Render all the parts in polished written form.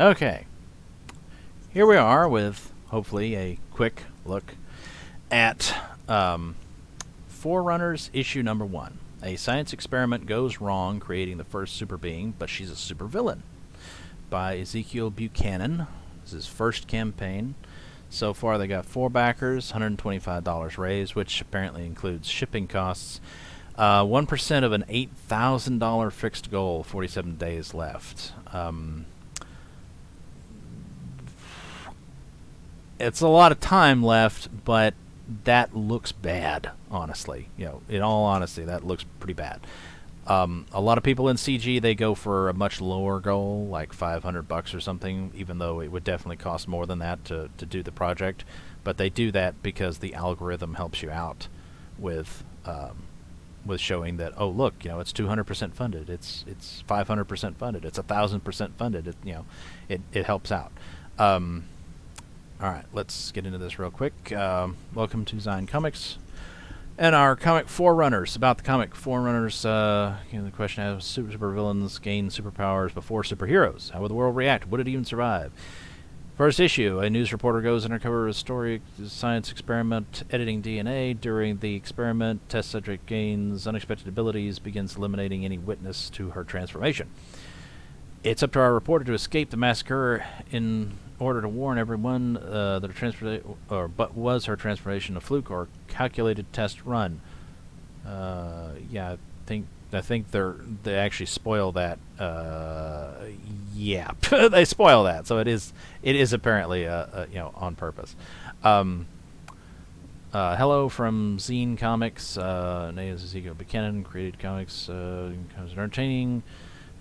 Okay, here we are with hopefully a quick look at Forerunners Issue number 1. A science experiment goes wrong, creating the first super being, but she's a supervillain. By Ezekiel Buchanan. This is his first campaign. So far, they got 4 backers, $125 raised, which apparently includes shipping costs. 1% of an $8,000 fixed goal, 47 days left. It's a lot of time left, but that looks bad, honestly. In all honesty, that looks pretty bad. A lot of people in CG, they go for a much lower goal, like $500 or something, even though it would definitely cost more than that to do the project. But they do that because the algorithm helps you out with showing that, oh, look, it's 200% funded, it's 500% funded, it's 1,000% funded. It helps out. All right, let's get into this real quick. Welcome to Zion Comics. And our comic Forerunners, about the comic Forerunners, the question is, supervillains gain superpowers before superheroes. How would the world react? Would it even survive? First issue, a news reporter goes undercover a story science experiment editing DNA. During the experiment, test subject gains unexpected abilities, begins eliminating any witness to her transformation. It's up to our reporter to escape the massacre in order to warn everyone that was her transformation a fluke or calculated test run. I think they actually spoil that. They spoil that. So it is apparently on purpose. Hello from Zine Comics. Name is Ezekiel Buchanan. Created comics. Comes entertaining.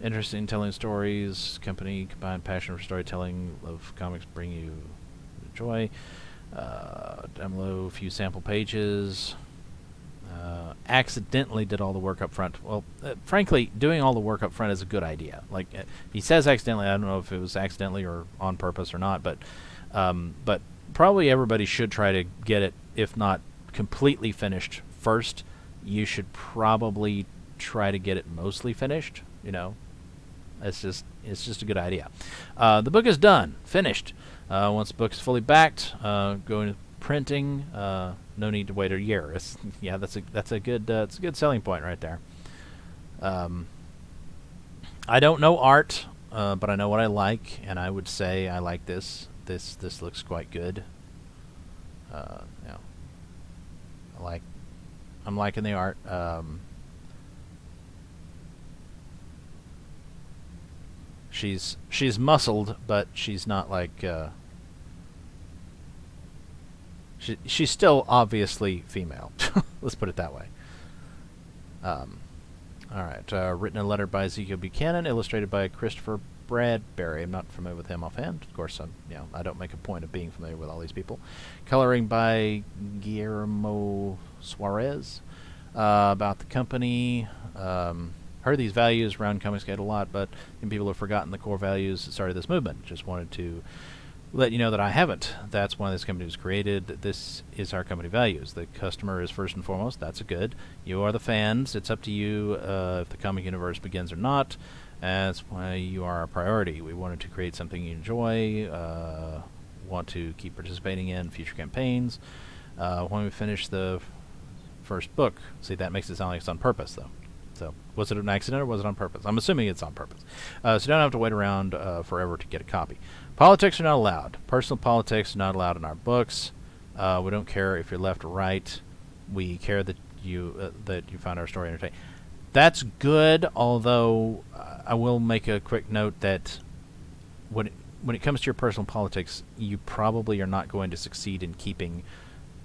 Interesting telling stories. Company combined passion for storytelling of comics bring you joy. Down below, a few sample pages. Accidentally did all the work up front. Well, frankly, doing all the work up front is a good idea. Like he says, accidentally. I don't know if it was accidentally or on purpose or not, but probably everybody should try to get it, if not completely finished first. You should probably try to get it mostly finished. It's just a good idea. The book is done, finished. Once the book is fully backed, going to printing. No need to wait a year. That's a good selling point right there. I don't know art, but I know what I like, and I would say I like this. This looks quite good. I'm liking the art. She's muscled, but she's not like she's still obviously female. Let's put it that way. All right. Written and lettered by Ezekiel Buchanan, illustrated by Christopher Bradbury. I'm not familiar with him offhand. Of course, I don't make a point of being familiar with all these people. Coloring by Guillermo Suarez. About the company. Heard these values around ComicsGate a lot, but people have forgotten the core values that started this movement. Just wanted to let you know that I haven't. That's why this company was created. This is our company values. The customer is first and foremost. That's a good. You are the fans. It's up to you if the comic universe begins or not. That's why you are our priority. We wanted to create something you enjoy, want to keep participating in future campaigns. When we finish the first book, see, that makes it sound like it's on purpose, though. So, was it an accident or was it on purpose? I'm assuming it's on purpose. So you don't have to wait around forever to get a copy. Politics are not allowed. Personal politics are not allowed in our books. We don't care if you're left or right. We care that you found our story entertaining. That's good, although I will make a quick note that when it comes to your personal politics, you probably are not going to succeed in keeping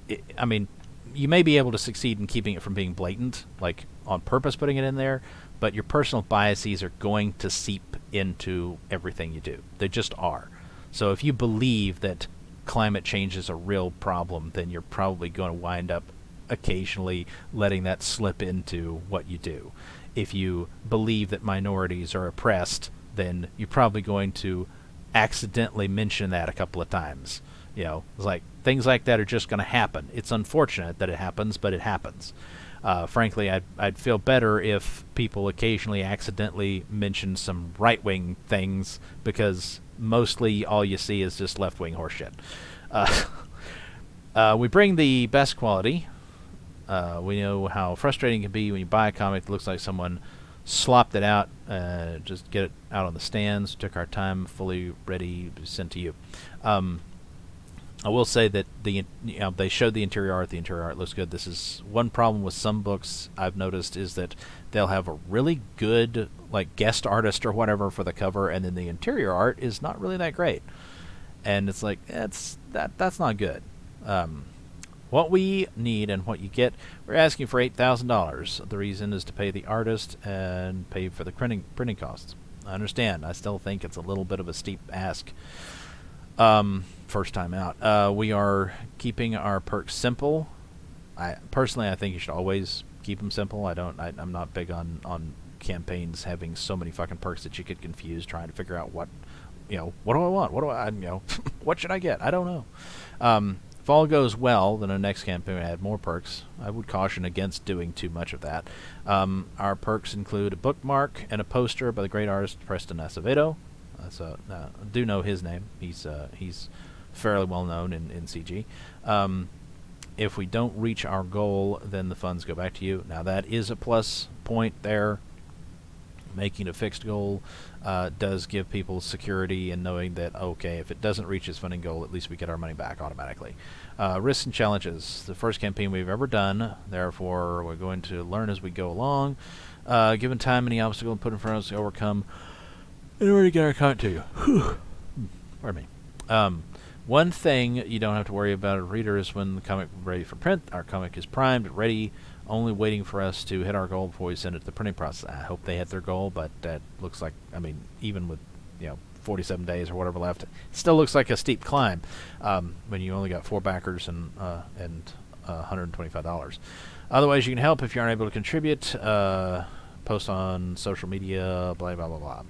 it. I mean, you may be able to succeed in keeping it from being blatant, like on purpose putting it in there, but your personal biases are going to seep into everything you do. They just are. So if you believe that climate change is a real problem, then you're probably going to wind up occasionally letting that slip into what you do. If you believe that minorities are oppressed, then you're probably going to accidentally mention that a couple of times. It's like things like that are just going to happen. It's unfortunate that it happens, but it happens. Frankly, I'd feel better if people occasionally accidentally mention some right-wing things, because mostly all you see is just left-wing horseshit. We bring the best quality. We know how frustrating it can be when you buy a comic that looks like someone slopped it out, just get it out on the stands, took our time, fully ready, sent to you. I will say that they showed the interior art. The interior art looks good. This is one problem with some books I've noticed, is that they'll have a really good like guest artist or whatever for the cover, and then the interior art is not really that great. And it's like that's not good. What we need and what you get, we're asking for $8,000. The reason is to pay the artist and pay for the printing costs. I understand. I still think it's a little bit of a steep ask. First time out. We are keeping our perks simple. I think you should always keep them simple. I'm not big on campaigns having so many fucking perks that you get confused trying to figure out what do I want? What do I what should I get? I don't know. If all goes well, then the next campaign will add more perks. I would caution against doing too much of that. Our perks include a bookmark and a poster by the great artist Preston Acevedo. I do know his name. He's fairly well known in CG. If we don't reach our goal, then the funds go back to you. Now that is a plus point there. Making a fixed goal does give people security and knowing that, okay, if it doesn't reach its funding goal, at least we get our money back automatically. Risks and challenges. The first campaign we've ever done, therefore we're going to learn as we go along. Given time, any obstacle put in front of us to overcome in order to get our content to you. Pardon me. One thing you don't have to worry about, a reader, is when the comic is ready for print. Our comic is primed, ready, only waiting for us to hit our goal before we send it to the printing process. I hope they hit their goal, but that looks like, even with 47 days or whatever left, it still looks like a steep climb when you only got 4 backers and $125. Otherwise, you can help if you aren't able to contribute. Post on social media, blah, blah, blah, blah.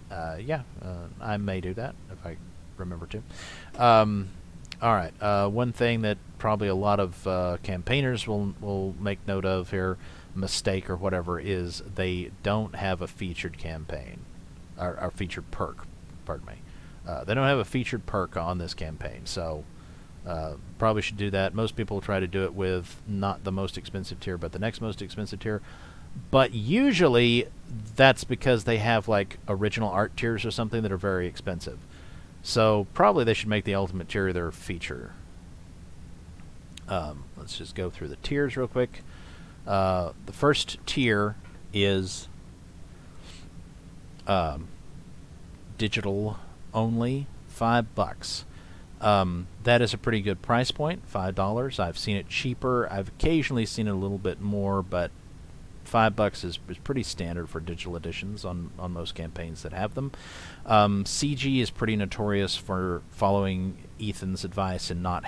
I may do that if I remember to. All right. One thing that probably a lot of campaigners will make note of here, mistake or whatever, is they don't have a featured campaign, or featured perk. Pardon me. They don't have a featured perk on this campaign, so probably should do that. Most people try to do it with not the most expensive tier, but the next most expensive tier. But usually that's because they have like original art tiers or something that are very expensive. So probably they should make the ultimate tier their feature. Let's just go through the tiers real quick. The first tier is digital only, $5. That is a pretty good price point, $5. I've seen it cheaper. I've occasionally seen it a little bit more, but $5 is pretty standard for digital editions on most campaigns that have them. CG is pretty notorious for following Ethan's advice and not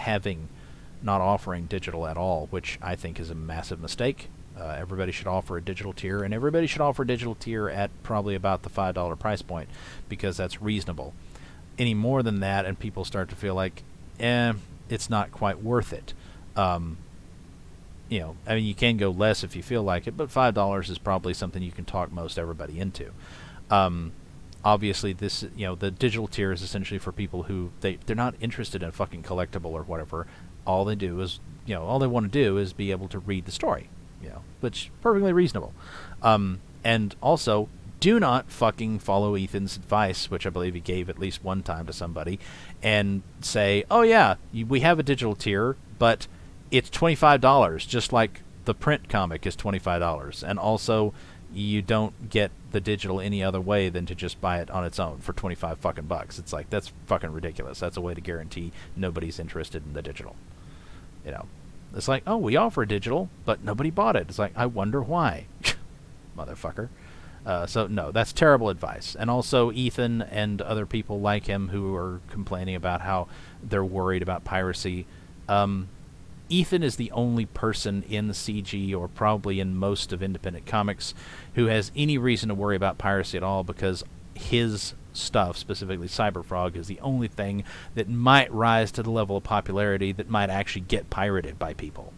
offering digital at all, which I think is a massive mistake. Everybody should offer a digital tier, and everybody should offer a digital tier at probably about the $5 price point, because that's reasonable. Any more than that, and people start to feel like, it's not quite worth it. You can go less if you feel like it, but $5 is probably something you can talk most everybody into. Obviously, this, the digital tier is essentially for people who they're not interested in a fucking collectible or whatever. All they do is, all they want to do is be able to read the story, which is perfectly reasonable. And also, do not fucking follow Ethan's advice, which I believe he gave at least one time to somebody, and say, oh yeah, we have a digital tier, but it's $25, just like the print comic is $25. And also, you don't get the digital any other way than to just buy it on its own for 25 fucking bucks. It's like, that's fucking ridiculous. That's a way to guarantee nobody's interested in the digital. It's like, oh, we offer digital, but nobody bought it. It's like, I wonder why. Motherfucker. So, no, that's terrible advice. And also, Ethan and other people like him who are complaining about how they're worried about piracy, Ethan is the only person in CG, or probably in most of independent comics, who has any reason to worry about piracy at all, because his stuff, specifically Cyberfrog, is the only thing that might rise to the level of popularity that might actually get pirated by people.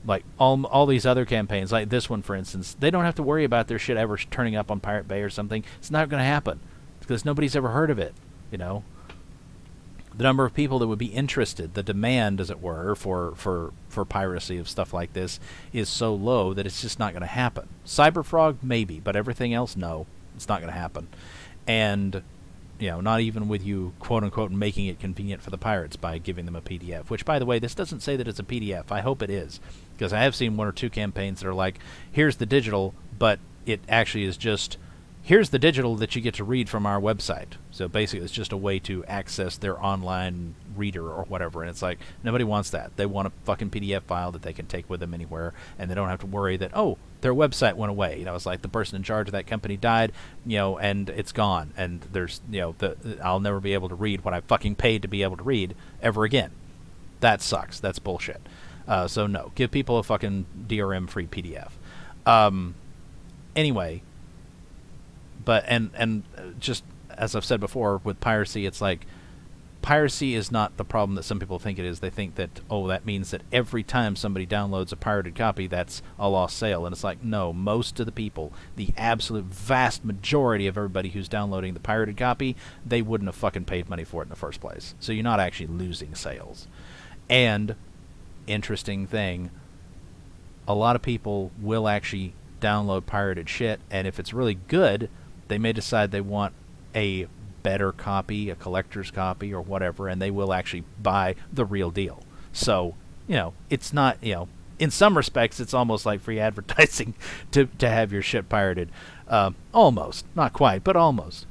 Like all these other campaigns, like this one, for instance, they don't have to worry about their shit ever turning up on Pirate Bay or something. It's not going to happen, because nobody's ever heard of it. You know, the number of people that would be interested, the demand, as it were, for piracy of stuff like this is so low that it's just not going to happen. Cyberfrog, maybe, but everything else, no, it's not going to happen. And, you know, not even with you, quote-unquote, making it convenient for the pirates by giving them a PDF, which, by the way, this doesn't say that it's a PDF. I hope it is, because I have seen one or two campaigns that are like, here's the digital, but it actually is just, here's the digital that you get to read from our website. So basically it's just a way to access their online reader or whatever, and it's like, nobody wants that. They want a fucking PDF file that they can take with them anywhere, and they don't have to worry that, oh, their website went away. You know, it's like the person in charge of that company died, you know, and it's gone, and there's, you know, I'll never be able to read what I fucking paid to be able to read ever again. That sucks. That's bullshit. So no, give people a fucking DRM-free PDF. Anyway, but and just as I've said before, with piracy, it's like, piracy is not the problem that some people think it is. They think that, oh, that means that every time somebody downloads a pirated copy, that's a lost sale. And it's like, no, most of the people, the absolute vast majority of everybody who's downloading the pirated copy, they wouldn't have fucking paid money for it in the first place. So you're not actually losing sales. And, interesting thing, a lot of people will actually download pirated shit, and if it's really good, they may decide they want a better copy, a collector's copy or whatever, and they will actually buy the real deal. So, you know, it's not, you know, in some respects it's almost like free advertising to have your shit pirated. Almost. Not quite, but almost.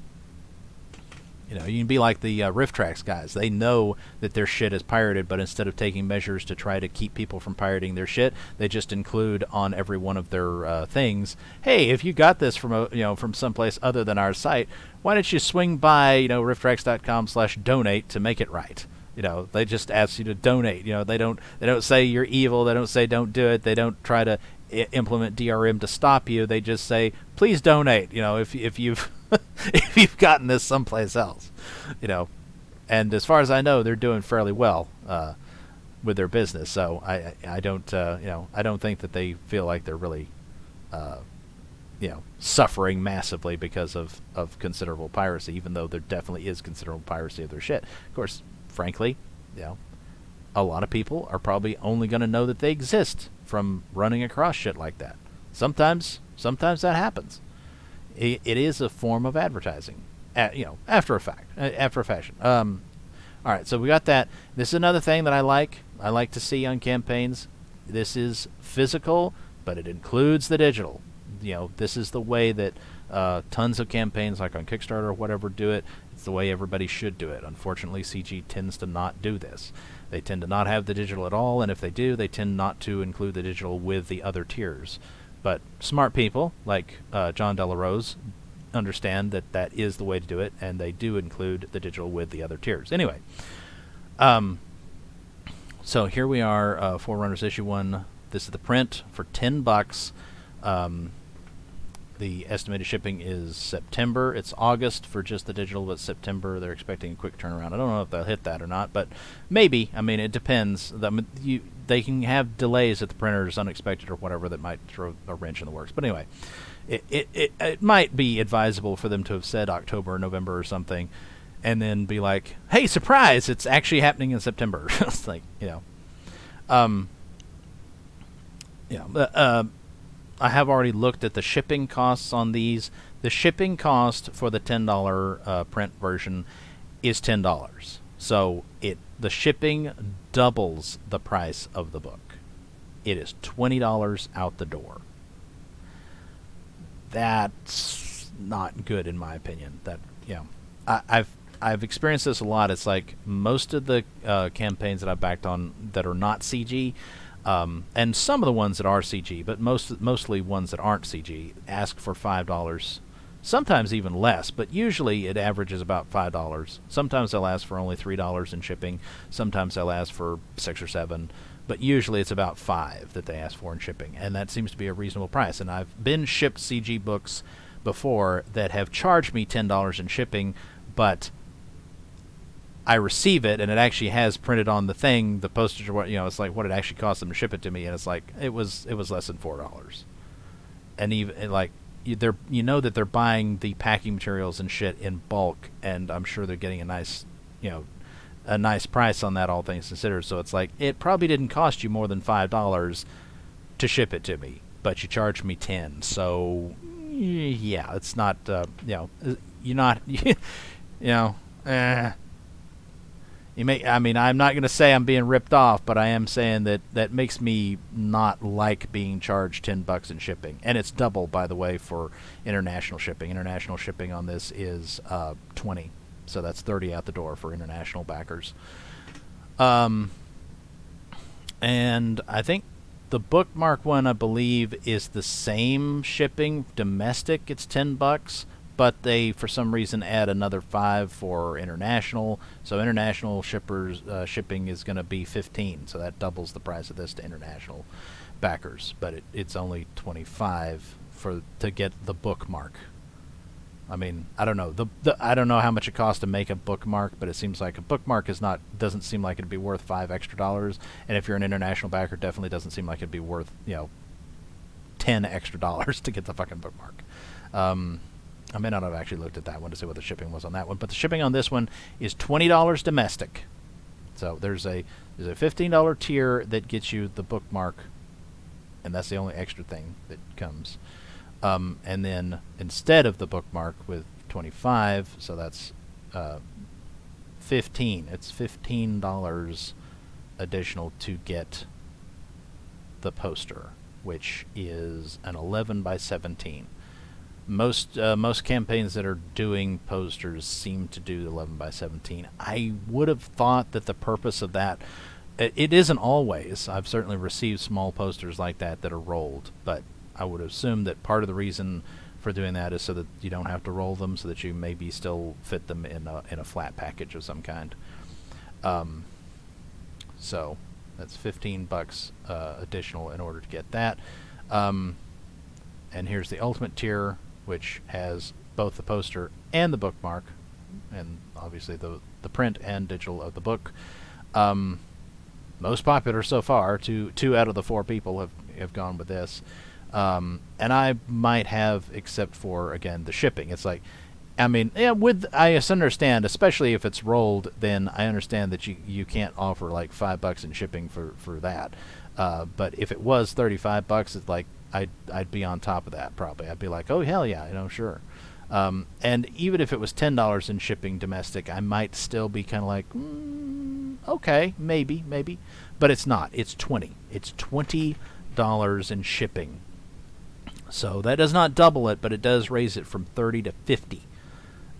You know, you can be like the RiffTrax guys. They know that their shit is pirated, but instead of taking measures to try to keep people from pirating their shit, they just include on every one of their things, hey, if you got this from from someplace other than our site, why don't you swing by, you know, rifftrax.com/donate to make it right. You know, they just ask you to donate. You know, they don't say you're evil. They don't say don't do it. They don't try to implement DRM to stop you. They just say, please donate. You know, if you've if you've gotten this someplace else, you know. And as far as I know, they're doing fairly well with their business. So I don't I don't think that they feel like they're really suffering massively because of considerable piracy, even though there definitely is considerable piracy of their shit. Of course, frankly, you know, a lot of people are probably only going to know that they exist from running across shit like that. Sometimes that happens. It is a form of advertising, after a fashion. All right, so we got that. This is another thing that I like to see on campaigns. This is physical, but it includes the digital. You know, this is the way that tons of campaigns, like on Kickstarter or whatever, do it. It's the way everybody should do it. Unfortunately, CG tends to not do this. They tend to not have the digital at all, and if they do, they tend not to include the digital with the other tiers. But smart people, like John Delarose, understand that that is the way to do it, and they do include the digital with the other tiers. Anyway, so here we are, Forerunners Issue 1. This is the print for $10. The estimated shipping is September. It's August for just the digital, but September they're expecting a quick turnaround. I don't know if they'll hit that or not, but maybe. I mean, it depends. They can have delays at the printers, unexpected or whatever, that might throw a wrench in the works. But anyway, it might be advisable for them to have said October or November or something, and then be like, hey, surprise, it's actually happening in September. It's like, I have already looked at the shipping costs on these. The shipping cost for the $10 print version is $10. So the shipping doubles the price of the book. It is $20 out the door. That's not good in my opinion. I've experienced this a lot. It's like most of the campaigns that I've backed on that are not CG, and some of the ones that are CG, but mostly ones that aren't CG, ask for $5, sometimes even less, but usually it averages about $5. Sometimes they'll ask for only $3 in shipping, sometimes they'll ask for $6 or $7, but usually it's about $5 that they ask for in shipping, and that seems to be a reasonable price. And I've been shipped CG books before that have charged me $10 in shipping, but I receive it, and it actually has printed on the thing, the postage, or what, it's like what it actually cost them to ship it to me, and it's like it was less than $4. And even like you know that they're buying the packing materials and shit in bulk, and I'm sure they're getting a nice, a nice price on that, all things considered. So it's like, it probably didn't cost you more than $5 to ship it to me, but you charged me 10. So yeah, it's not, you're not, you may, I mean, I'm not going to say I'm being ripped off, but I am saying that makes me not like being charged $10 in shipping. And it's double, by the way, for international shipping. International shipping on this is 20. So that's 30 out the door for international backers. And I think the bookmark one, I believe, is the same shipping. Domestic, it's $10. But they, for some reason, add another 5 for international. So international shippers shipping is going to be 15. So that doubles the price of this to international backers. But it's only 25 to get the bookmark. I mean, I don't know. I don't know how much it costs to make a bookmark, but it seems like a bookmark doesn't seem like it'd be worth $5 extra. And if you're an international backer, definitely doesn't seem like it'd be worth $10 extra to get the fucking bookmark. I may not have actually looked at that one to see what the shipping was on that one, but the shipping on this one is $20 domestic. So there's a $15 tier that gets you the bookmark, and that's the only extra thing that comes. And then instead of the bookmark with 25, so that's 15. It's $15 additional to get the poster, which is an 11 by 17. Most campaigns that are doing posters seem to do 11 by 17. I would have thought that the purpose of that, it isn't always. I've certainly received small posters like that are rolled, but I would assume that part of the reason for doing that is so that you don't have to roll them, so that you maybe still fit them in a flat package of some kind. So that's $15 additional in order to get that. And here's the ultimate tier, which has both the poster and the bookmark, and obviously the print and digital of the book. Most popular so far. Two out of the 4 people have gone with this. And I might have, except for, again, the shipping. It's like, I mean, yeah, I understand, especially if it's rolled, then I understand that you can't offer like $5 in shipping for that. But if it was $35, it's like, I'd be on top of that probably. I'd be like, oh hell yeah, sure. And even if it was $10 in shipping domestic, I might still be kind of like, okay, maybe, but it's not. It's 20. It's $20 in shipping. So that does not double it, but it does raise it from 30 to 50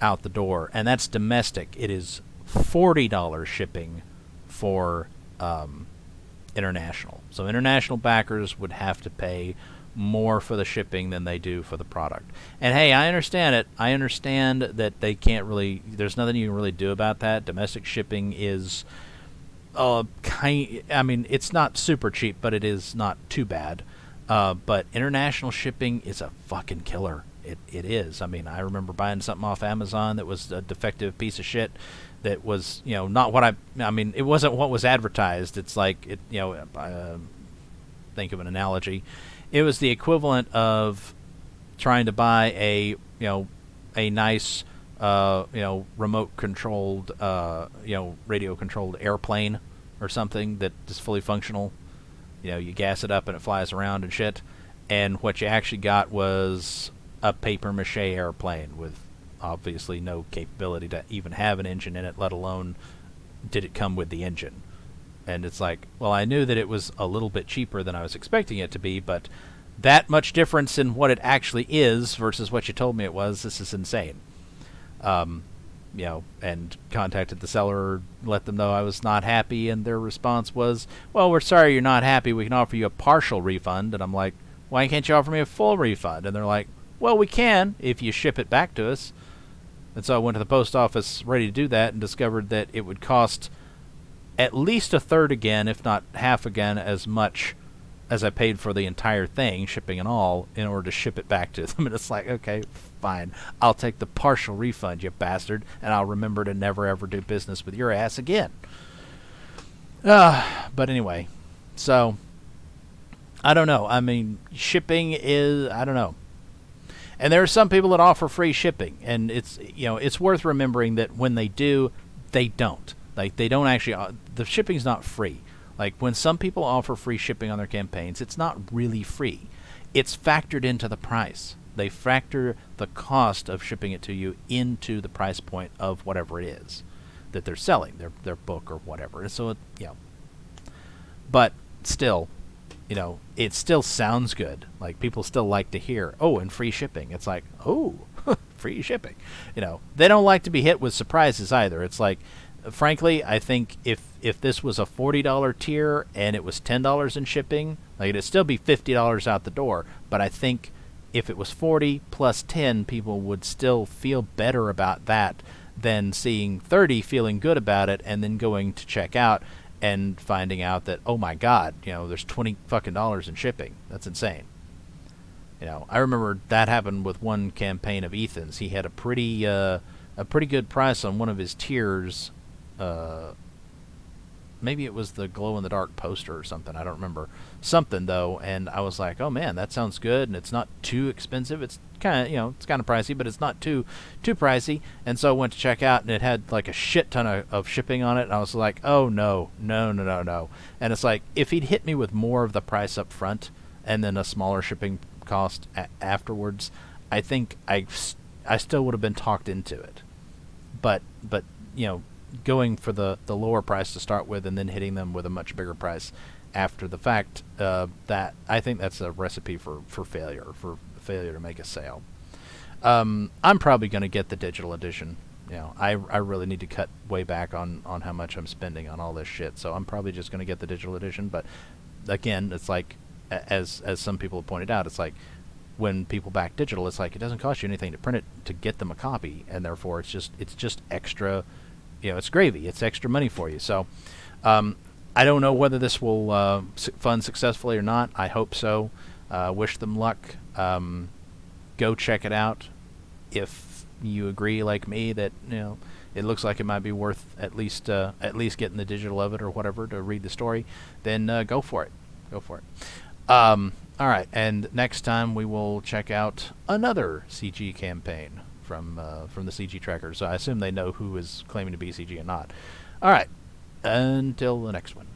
out the door, and that's domestic. It is $40 shipping for international. So international backers would have to pay more for the shipping than they do for the product. And hey, I understand it. I understand that they can't really, there's nothing you can really do about that. Domestic shipping is I mean, it's not super cheap, but it is not too bad. But international shipping is a fucking killer. It is. I mean, I remember buying something off Amazon that was a defective piece of shit that was, not what I mean, it wasn't what was advertised. It's like, think of an analogy. It was the equivalent of trying to buy a nice, remote controlled, radio controlled airplane or something that is fully functional. You gas it up and it flies around and shit. And what you actually got was a paper mache airplane with obviously no capability to even have an engine in it, let alone did it come with the engine. And it's like, well, I knew that it was a little bit cheaper than I was expecting it to be, but that much difference in what it actually is versus what you told me it was, this is insane. And contacted the seller, let them know I was not happy, and their response was, well, we're sorry you're not happy. We can offer you a partial refund. And I'm like, why can't you offer me a full refund? And they're like, well, we can if you ship it back to us. And so I went to the post office ready to do that and discovered that it would cost at least a third again, if not half again, as much as I paid for the entire thing, shipping and all, in order to ship it back to them. And it's like, okay, fine. I'll take the partial refund, you bastard, and I'll remember to never ever do business with your ass again. But anyway, so I don't know. I mean, shipping is, I don't know. And there are some people that offer free shipping, and it's worth remembering that when they do, they don't. Like, they don't actually, the shipping's not free. Like, when some people offer free shipping on their campaigns, it's not really free. It's factored into the price. They factor the cost of shipping it to you into the price point of whatever it is that they're selling, their book or whatever. And so, but still, it still sounds good. Like, people still like to hear, oh, and free shipping. It's like, oh, free shipping. They don't like to be hit with surprises either. It's like, frankly, I think if this was a $40 tier and it was $10 in shipping, like, it'd still be $50 out the door. But I think if it was 40 plus 10, people would still feel better about that than seeing 30, feeling good about it, and then going to check out and finding out that, oh my God, there's $20 fucking in shipping. That's insane. I remember that happened with one campaign of Ethan's. He had a pretty good price on one of his tiers. Maybe it was the glow-in-the-dark poster or something. I don't remember. Something, though, and I was like, oh, man, that sounds good, and it's not too expensive. It's kind of, it's kind of pricey, but it's not too pricey. And so I went to check out, and it had, like, a shit ton of shipping on it, and I was like, oh, no. And it's like, if he'd hit me with more of the price up front and then a smaller shipping cost afterwards, I think I still would have been talked into it. But going for the lower price to start with and then hitting them with a much bigger price after the fact, that I think that's a recipe for failure to make a sale. I'm probably going to get the digital edition. I really need to cut way back on how much I'm spending on all this shit, so I'm probably just going to get the digital edition. But again, it's like, as some people have pointed out, it's like when people back digital, it's like it doesn't cost you anything to print it to get them a copy, and therefore it's just extra. It's gravy. It's extra money for you. So, I don't know whether this will fund successfully or not. I hope so. Wish them luck. Go check it out. If you agree, like me, that it looks like it might be worth at least getting the digital of it or whatever to read the story, then go for it. Go for it. All right, and next time we will check out another CG campaign from the CG tracker, so I assume they know who is claiming to be CG and not. All right, until the next one.